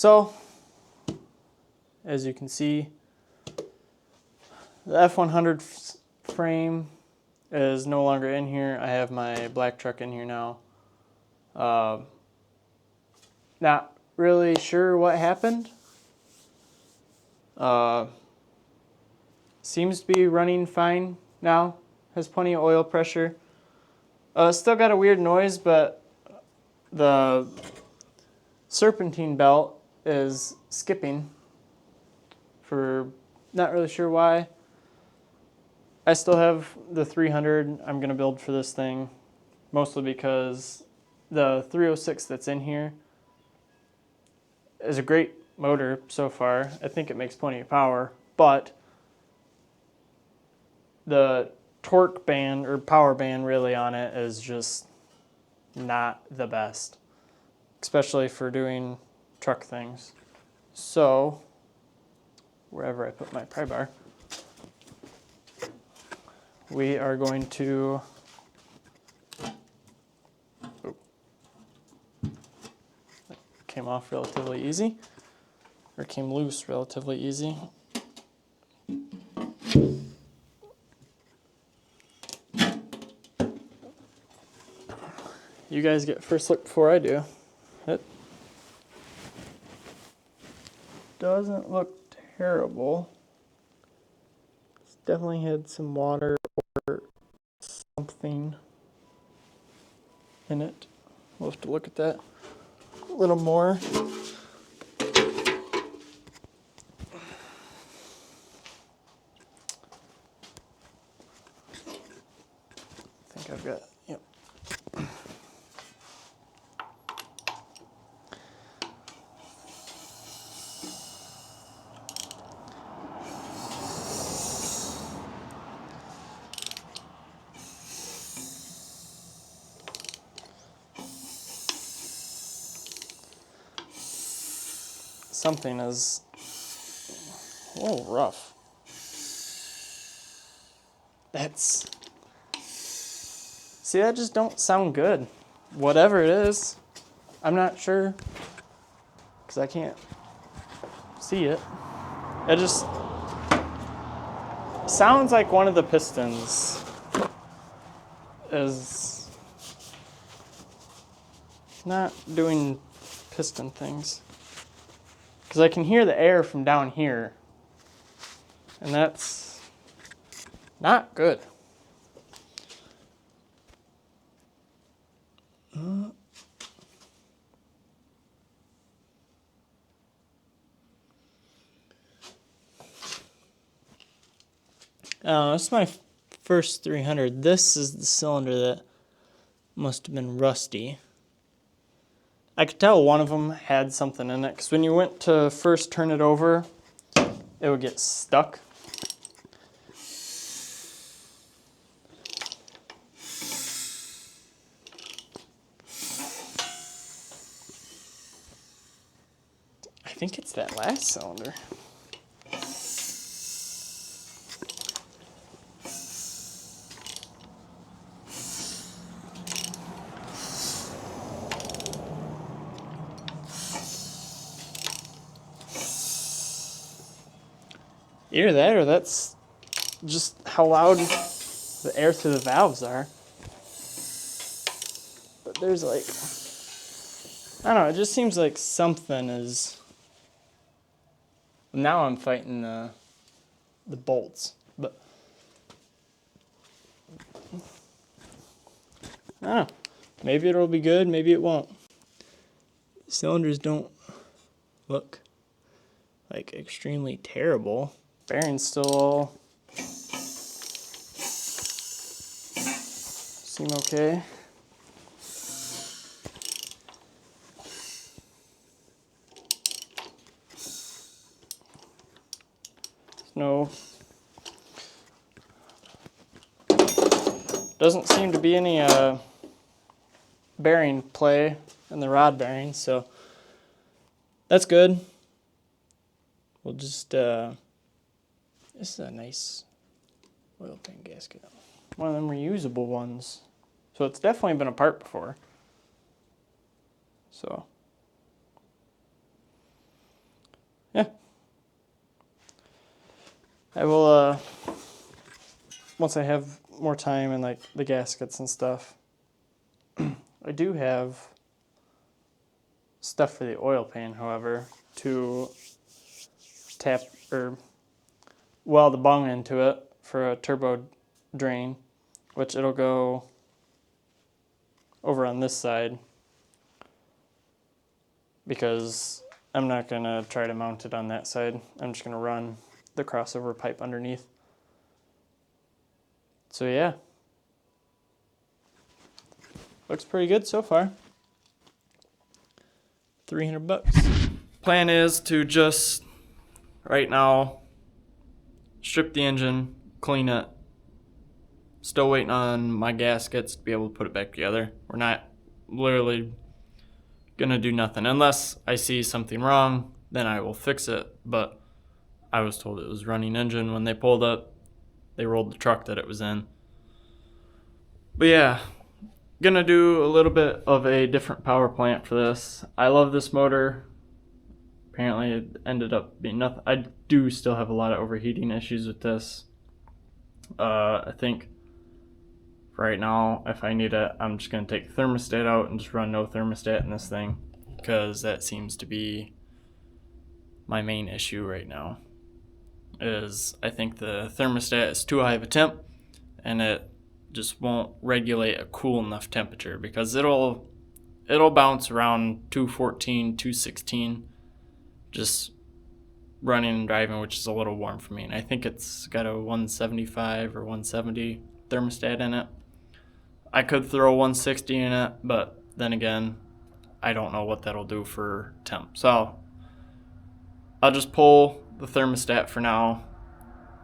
So, as you can see, the F100 frame is no longer in here. I have my black truck in here now. Not really sure what happened. Seems to be running fine now. Has plenty of oil pressure. Still got a weird noise, but the serpentine belt is skipping for not really sure why. I still have the 300 I'm going to build for this thing, mostly because the 306 that's in here is a great motor so far. I think it makes plenty of power, but the torque band or power band really on it is just not the best, especially for doing truck things. So wherever I put my pry bar, we are going to that came off relatively easy, or came loose relatively easy. You guys get first look before I do. It doesn't look terrible. It's definitely had some water or something in it. We'll have to look at that a little more. I think I've got, yep. Something is a little rough. See, that just don't sound good. Whatever it is, I'm not sure, because I can't see it. It just sounds like one of the pistons is not doing piston things. Because I can hear the air from down here, and that's not good. This is my first 300. This is the cylinder that must have been rusty. I could tell one of them had something in it, because when you went to first turn it over, it would get stuck. I think it's that last cylinder. Either that, or that's just how loud the air through the valves are. But there's like, I don't know, it just seems like something is. Now I'm fighting the bolts, but I don't know. Maybe it'll be good, maybe it won't. Cylinders don't look like extremely terrible. Bearings still all seem okay. No, doesn't seem to be any bearing play in the rod bearings, so that's good. We'll just this is a nice oil pan gasket. One of them reusable ones. So it's definitely been apart before. So yeah. I will, once I have more time and like the gaskets and stuff, I do have stuff for the oil pan, however, to tap or weld the bung into it for a turbo drain, which it'll go over on this side because I'm not going to try to mount it on that side. I'm just going to run the crossover pipe underneath. So yeah, looks pretty good so far. $300. Plan is to just right now strip the engine, clean it. Still waiting on my gaskets to be able to put it back together. We're not literally gonna do nothing unless I see something wrong, then I will fix it. But I was told it was running engine when they pulled up. They rolled the truck that it was in. But yeah, gonna do a little bit of a different power plant for this. I love this motor. Apparently it ended up being nothing. I do still have a lot of overheating issues with this. I think right now, if I need it, I'm just gonna take the thermostat out and just run no thermostat in this thing, because that seems to be my main issue right now. Is I think the thermostat is too high of a temp, and it just won't regulate a cool enough temperature, because it'll bounce around 214, 216, just running and driving, which is a little warm for me. And I think it's got a 175 or 170 thermostat in it. I could throw 160 in it, but then again, I don't know what that'll do for temp. So I'll just pull the thermostat for now,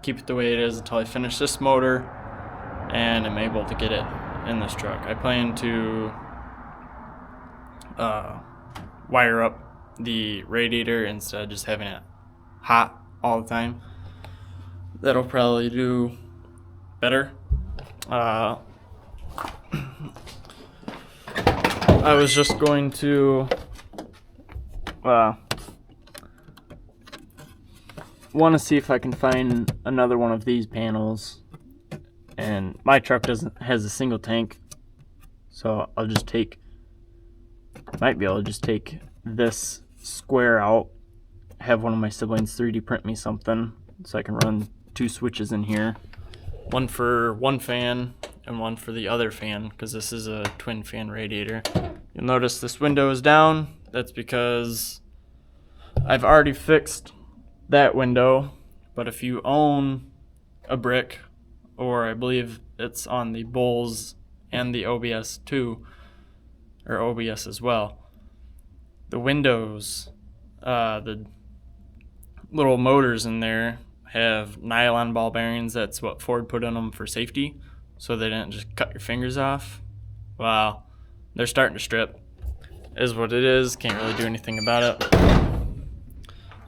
keep it the way it is until I finish this motor and I'm able to get it in this truck. I plan to wire up the radiator instead of just having it hot all the time. That'll probably do better. I was just going to want to see if I can find another one of these panels, and my truck has a single tank, so I'll just might be able to just take this square out, have one of my siblings 3D print me something so I can run two switches in here, one for one fan and one for the other fan, because this is a twin fan radiator. You'll notice this window is down. That's because I've already fixed that window, but if you own a brick, or I believe it's on the Bulls and the OBS too, or OBS as well, the windows, the little motors in there have nylon ball bearings. That's what Ford put in them for safety, so they didn't just cut your fingers off. Well, they're starting to strip, is what it is. Can't really do anything about it.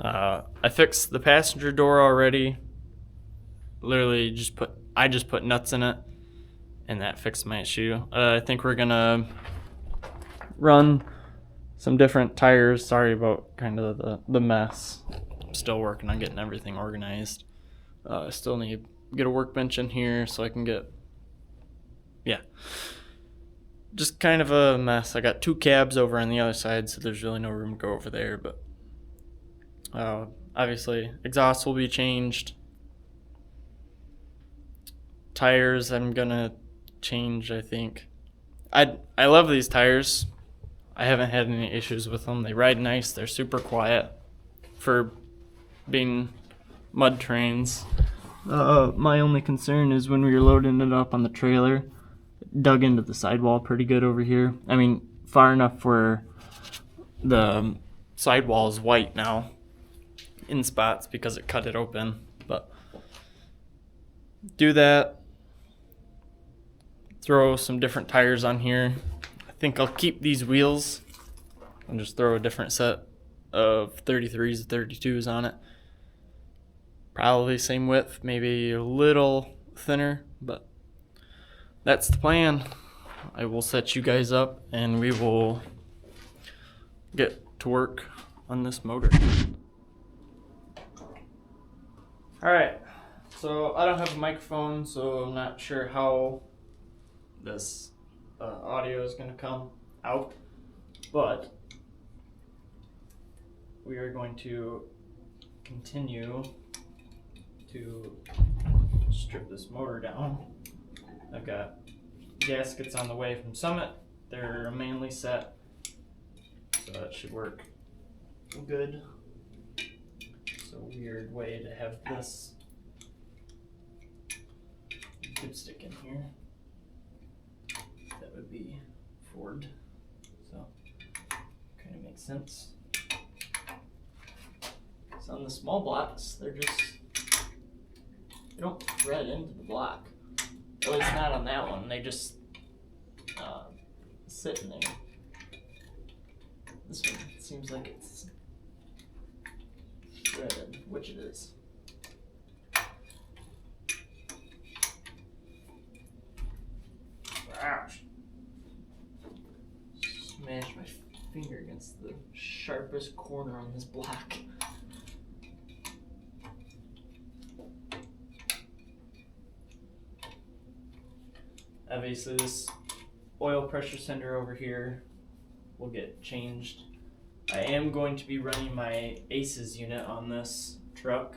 I fixed the passenger door already. Literally I just put nuts in it, and that fixed my issue. I think we're gonna run some different tires. Sorry about kind of the mess. I'm still working on getting everything organized. I still need to get a workbench in here so I can get, just kind of a mess. I got two cabs over on the other side, so there's really no room to go over there, but obviously exhaust will be changed. Tires I'm gonna change, I think. I love these tires. I haven't had any issues with them. They ride nice. They're super quiet for being mud trains. My only concern is when we were loading it up on the trailer, it dug into the sidewall pretty good over here. I mean, far enough where the sidewall is white now in spots because it cut it open. But do that. Throw some different tires on here. I think I'll keep these wheels and just throw a different set of 33s, 32s on it. Probably same width, maybe a little thinner, but that's the plan. I will set you guys up and we will get to work on this motor. Alright, so I don't have a microphone, so I'm not sure how this audio is going to come out, but we are going to continue to strip this motor down. I've got gaskets on the way from Summit. They're mainly set, so that should work good. It's a weird way to have this dipstick in here. That would be Ford, so kind of makes sense. So on the small blocks, they don't thread into the block. At least not on that one. They just sit in there. This one seems like it's threaded, which it is. Ouch. Smashed my finger against the sharpest corner on this block. Obviously this oil pressure sender over here will get changed. I am going to be running my ACES unit on this truck.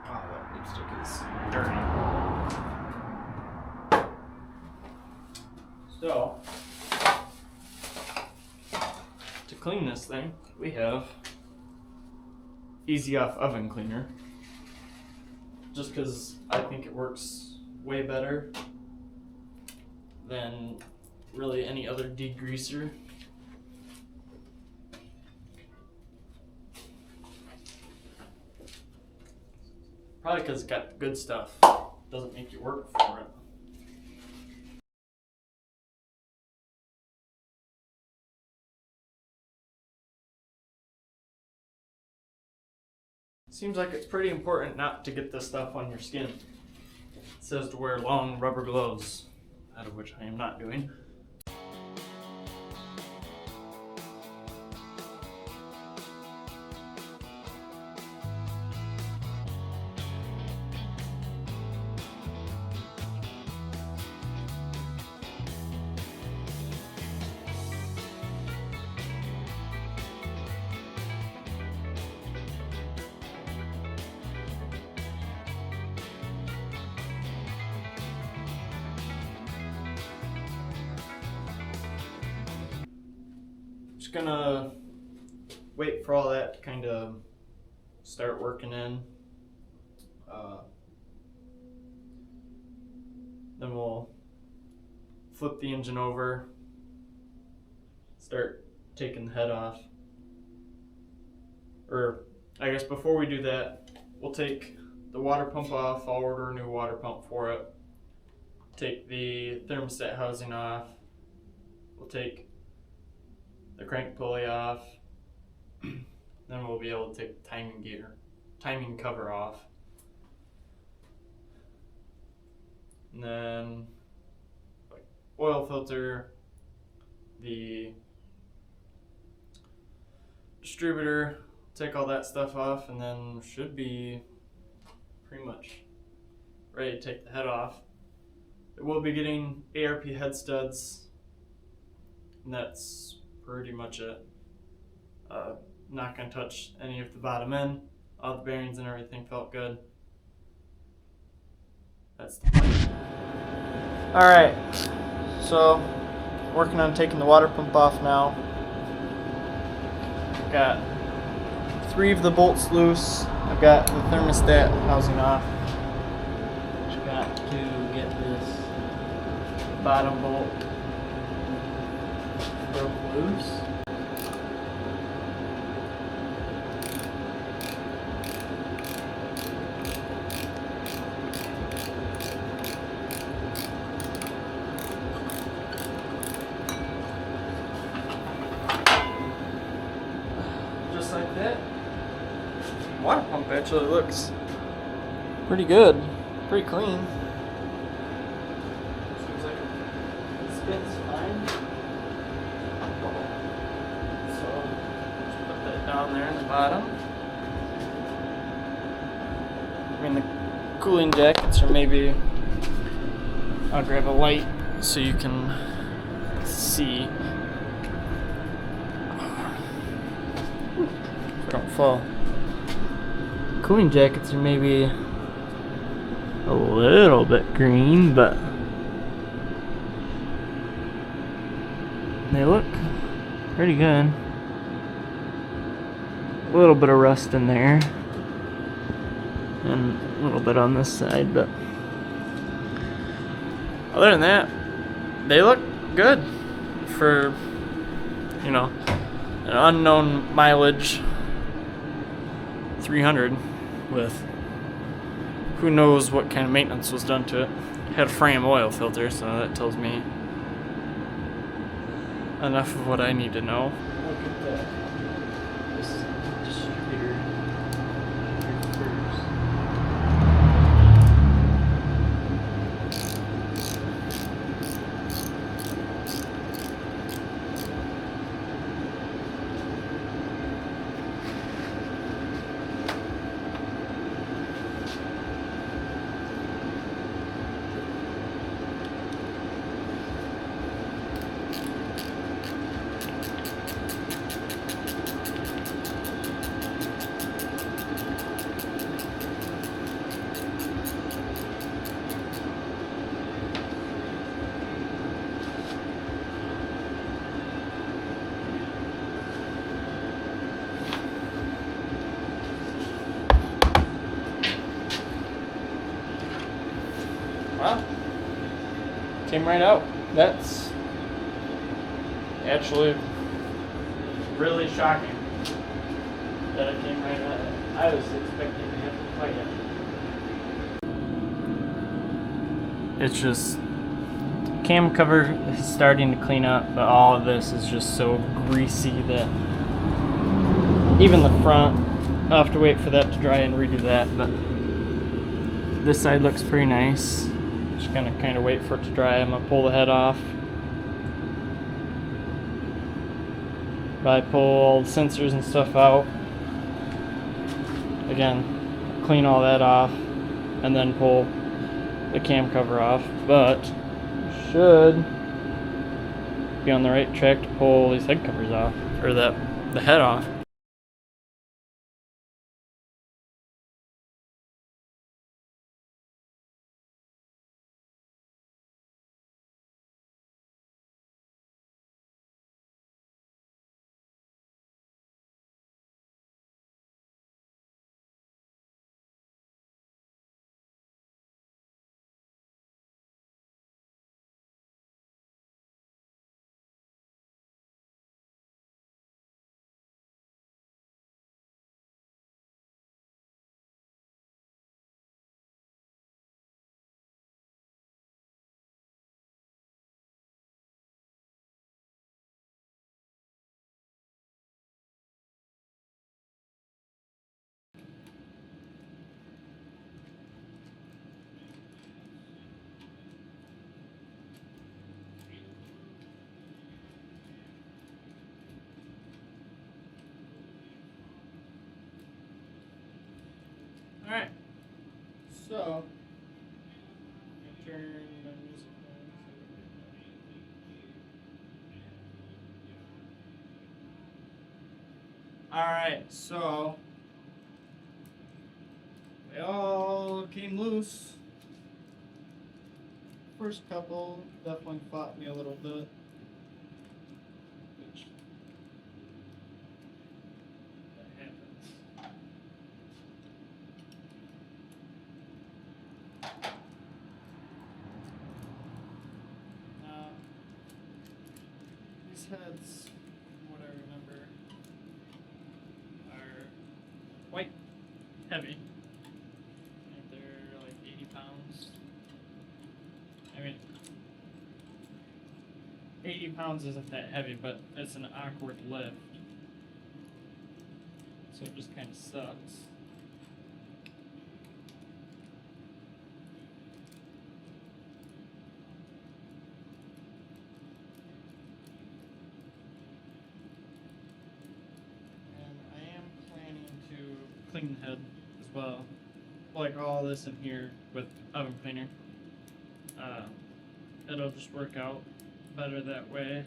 Oh, that lipstick is dirty. So, to clean this thing, we have Easy Off Oven Cleaner. Just because I think it works way better than really any other degreaser. Probably because it's got the good stuff. Doesn't make you work for it. Seems like it's pretty important not to get this stuff on your skin. It says to wear long rubber gloves, out of which I am not doing. Just gonna wait for all that to kind of start working in. Then we'll flip the engine over, start taking the head off. Or I guess before we do that, we'll take the water pump off. I'll order a new water pump for it. Take the thermostat housing off. We'll take the crank pulley off. Then we'll be able to take the timing cover off. And then oil filter, the distributor, take all that stuff off, and then should be pretty much ready to take the head off. We'll be getting ARP head studs, and that's pretty much it. Not going to touch any of the bottom end. All the bearings and everything felt good. That's the plan. Alright, so working on taking the water pump off now. Got 3 of the bolts loose. I've got the thermostat housing off. Just got to get this bottom bolt broke loose. Just like that. Water pump actually looks pretty good. pretty clean. Seems like it spins fine. So just put that down there in the bottom. I mean, the cooling jackets are maybe. I'll grab a light so you can see. Don't fall. Cooling jackets are maybe a little bit green, but they look pretty good. A little bit of rust in there, and a little bit on this side, but other than that, they look good for, you know, an unknown mileage 300 with who knows what kind of maintenance was done to it. Had a frame oil filter, so that tells me enough of what I need to know. Look at that. This distributor here first. Wow. Came right out. That's actually really shocking that it came right out. I was expecting to have to fight it. It's just cam cover is starting to clean up, but all of this is just so greasy that even the front, I'll have to wait for that to dry and redo that, but this side looks pretty nice. Just gonna kind of wait for it to dry. I'm gonna pull the head off. I pull all the sensors and stuff out. Again, clean all that off and then pull the cam cover off, but should be on the right track to pull these head covers off, or the head off. Alright, so I turn my music on. Alright, so they all came loose. First couple definitely fought me a little bit. Which that happens. These heads, from what I remember, are quite heavy. I think they're like 80 pounds. I mean, 80 pounds isn't that heavy, but it's an awkward lift. So it just kind of sucks. clean the head as well. Like all this in here with oven cleaner. It'll just work out better that way.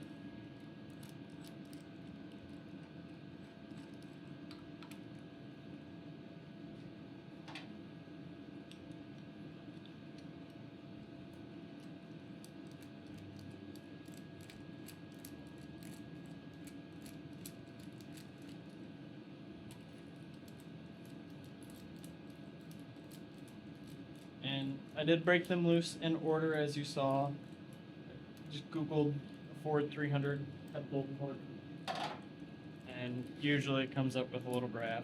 And I did break them loose in order as you saw. Just Googled Ford 300 head bolt port. And usually it comes up with a little graph.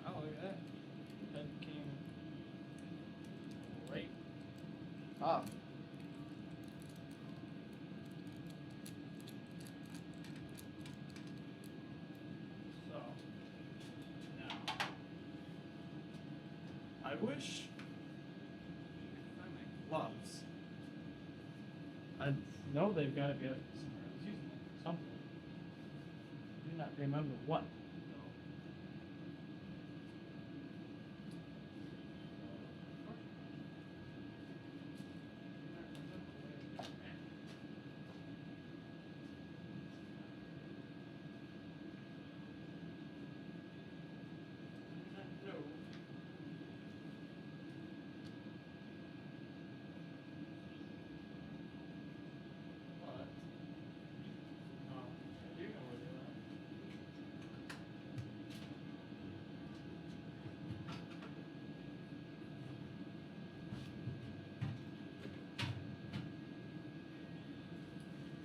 Oh, look at that. That came right off. So, now, I wish I could find my gloves. I know they've got to be somewhere else using it for something. I do not remember what.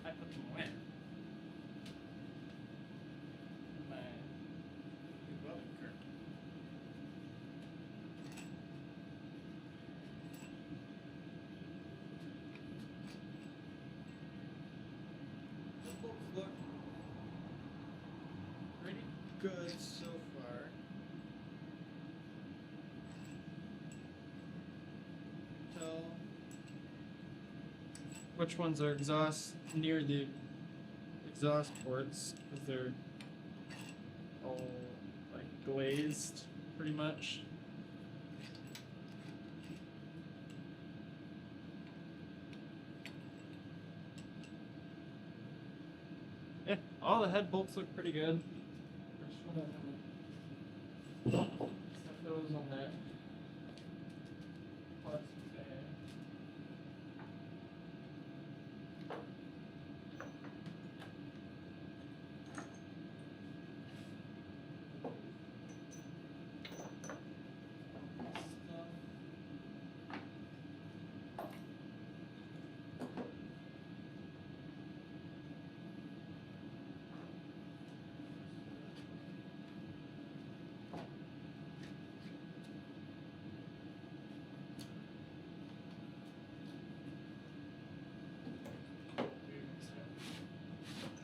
I put them away. My new welding kit. The bolts look pretty good so far. Tell which ones are exhaust near the exhaust ports because they're all like glazed pretty much. Yeah, all the head bolts look pretty good. Set those on that plastic bag.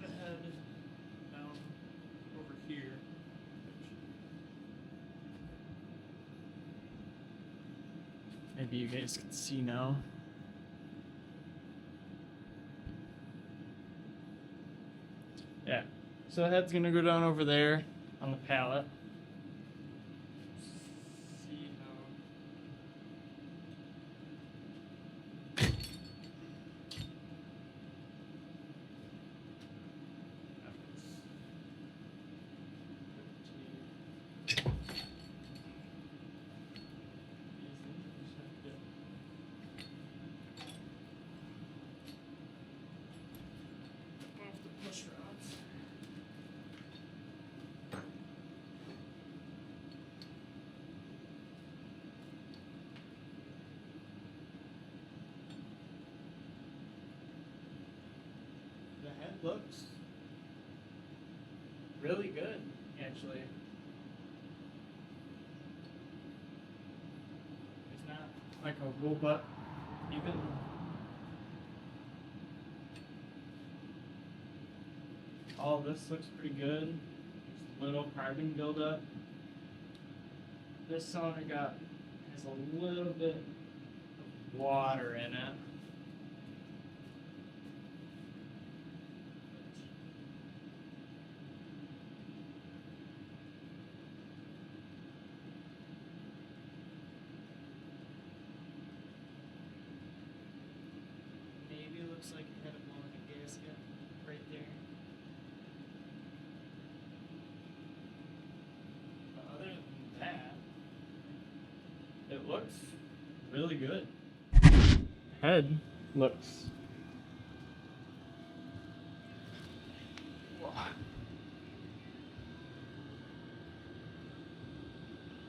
The head down over here. Maybe you guys can see now. Yeah. So the head's gonna go down over there on the pallet. See how. Push rods. The head looks really good, actually. It's not like a wool butt, even. All this looks pretty good. little carbon buildup. This cylinder has a little bit of water in it. Maybe it looks like it had a blown in a gasket right there. But other than that, it looks really good. Head looks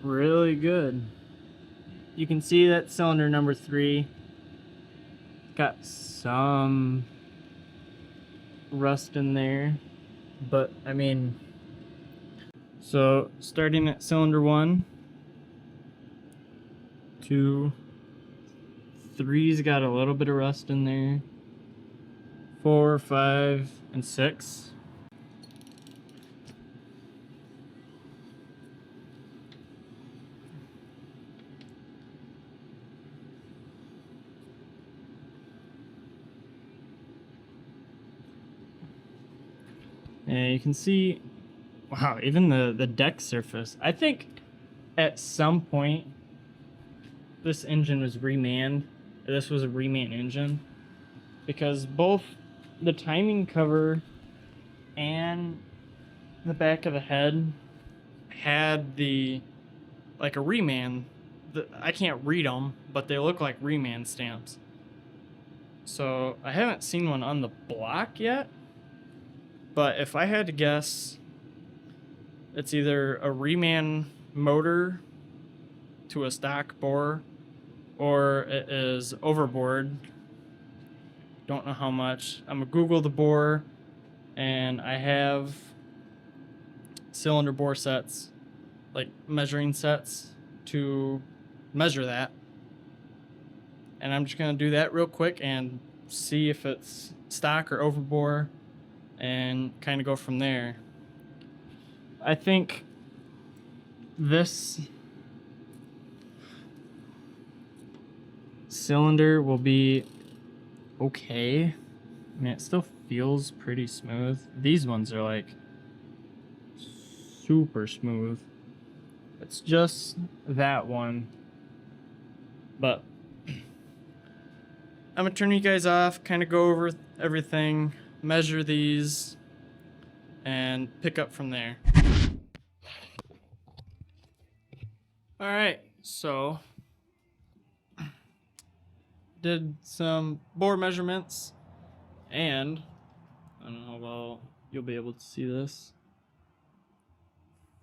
really good. You can see that cylinder number 3 got some rust in there, but I mean, so starting at cylinder 1, 2, 3's got a little bit of rust in there, 4, 5, and 6. And you can see, wow, even the deck surface. I think at some point this engine was remanned. This was a reman engine, because both the timing cover and the back of the head had like a reman. I can't read them, but they look like reman stamps. So I haven't seen one on the block yet, but if I had to guess, it's either a reman motor to a stock bore, or it is overboard. Don't know how much. I'm gonna Google the bore, and I have cylinder bore sets, like measuring sets, to measure that. And I'm just gonna do that real quick and see if it's stock or overbore, and kind of go from there. I think this cylinder will be okay. I mean, it still feels pretty smooth. These ones are like super smooth. It's just that one. But I'm gonna turn you guys off, kind of go over everything, measure these, and pick up from there. All right, so did some bore measurements, and I don't know how well you'll be able to see this.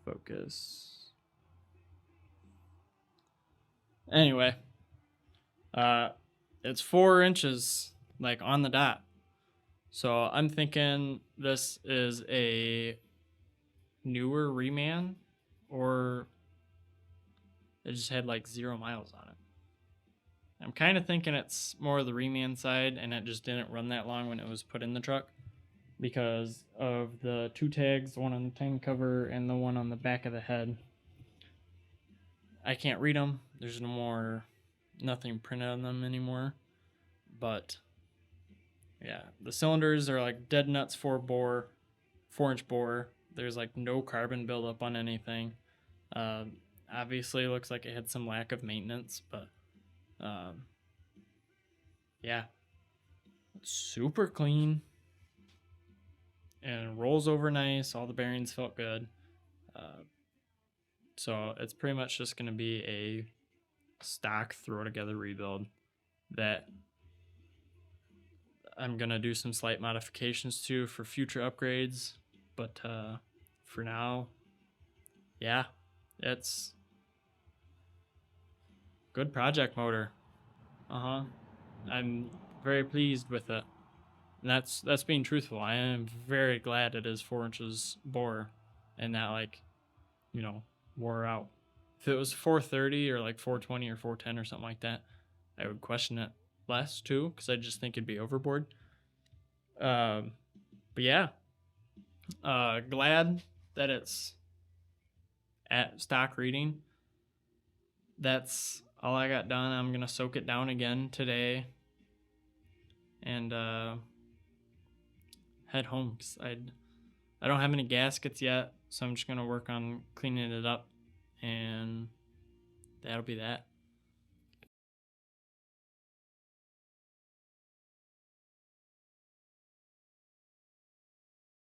Focus. Anyway, it's 4 inches, like on the dot. So I'm thinking this is a newer reman, or it just had like 0 miles on it. I'm kind of thinking it's more the reman side, and it just didn't run that long when it was put in the truck because of the 2 tags, the one on the tank cover and the one on the back of the head. I can't read them. There's nothing printed on them anymore. But yeah, the cylinders are like dead nuts 4-inch bore. There's like no carbon buildup on anything. Obviously looks like it had some lack of maintenance, but yeah, it's super clean and rolls over nice. All the bearings felt good. So it's pretty much just going to be a stock throw together rebuild that I'm going to do some slight modifications to for future upgrades. But for now, yeah, it's good project motor. I'm very pleased with it. And that's being truthful. I am very glad it is 4 inches bore and not like, wore out. If it was 430 or like 420 or 410 or something like that, I would question it less too, because I just think it'd be overboard. But yeah, glad that it's at stock reading. That's all I got done. I'm gonna soak it down again today and head home because I don't have any gaskets yet, so I'm just gonna work on cleaning it up, and that'll be that.